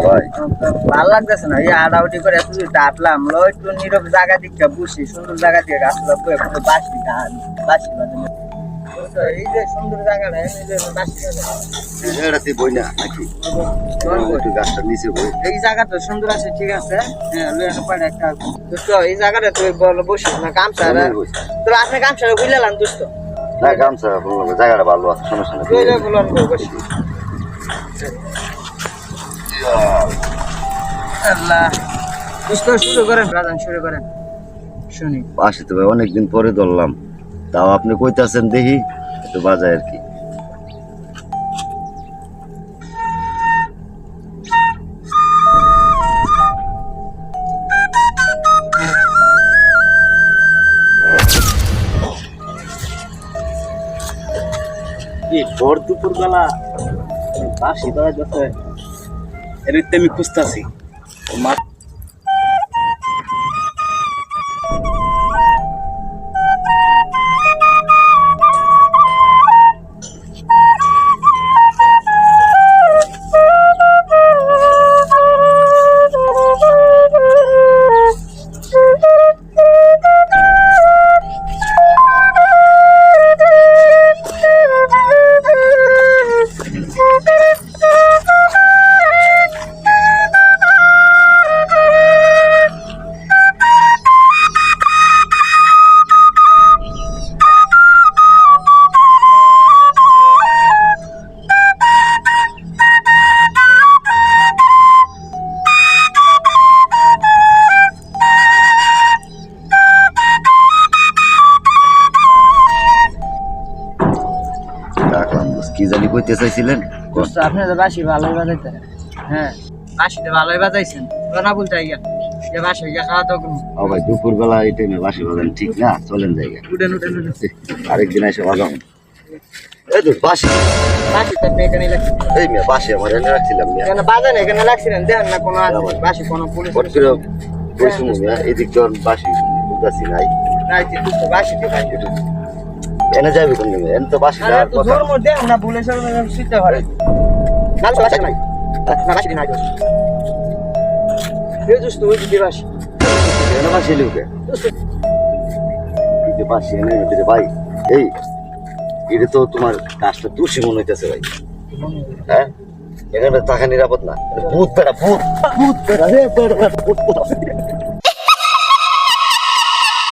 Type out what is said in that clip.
ভাই ভালো লাগতেছে না, এই আড়াউটি করে একটু ডাকলাম একটু নীরব জায়গা দিকে বসি, সুন্দর জায়গা দিয়ে গাছগুলো বয়ে কোনো বাসি গান বাসি বাজানো। এই যে সুন্দর জায়গাটা বাসি এটাতে বই না নাকি একটু গাছটার নিচে বই। এই জায়গাটা সুন্দর আছে, ঠিক আছে। হ্যাঁ লইয়া পড়ে একটা দোস্ত, এই জায়গাটা তুই বল বসিস না, গামছা তোর আপনি গামছা বুঝলাম দোস্ত। না গামছা বলবো, জায়গাটা ভালো আছে, সমস্যা নেই। বসি আল্লাহ দোস্ত, শুরু করেন রাজান, শুরু করেন শুনি। আসি তো ভাই, অনেকদিন পরে ধরলাম, তাও আপনি কইতাছেন দেখি একটু বাজায় আর কি। ভোর দুপুর বেলা বাসি বাজাইতেছে, এর আমি খুঁজতেছি। কি জানি কইতে চাইছিলেন? দোস্ত আপনি তো বাসি ভালোই বাজাইতেন। হ্যাঁ বাসিতে ভালোই বাজাইছেন, না বলতে গিয়া যে বাসি গিয়া খাওয়া দাওয়া করুন। ও ভাই দুপুর বেলা এই টাইমে বাসি বাজান ঠিক না, চলেন জায়গা। উঠেন উঠেন উঠেন, আরেকদিন এসে বাজাম। এই তো বাসি বাসি তো আপনি এখানে লাগছে। এই মেয়ে বাসি আমার এনে রাখছিলাম মেয়ে। এখানে বাজান এখানে লাগছিলেন, দেখেন না কোনো আছে বাসি কোনো পুলিশ হট করে বসুন মেয়ে, এদিক তোর বাসি বুঝাচ্ছি নাই। নাই দোস্ত, বাসি তো বাসি এনে যাবে কোন দিকে? এনে তো বাসি আরে তো ধর্ম দেন না, বলে সব সিদ্ধ করে কাল তো বাসি নাই না, বাসি নাই দোস্ত। এই দোস্ত ওই দিকে বাসি, এনে বাসি লিখবে বাসি এনে দিতে ভাই। এই এটা তো তোমার কাজটা দোষী মনে হইতেছে ভাই। হ্যাঁ এখানে থাকা নিরাপদ না, ভূত বেড়া ভূত ভূত বেড়া রে,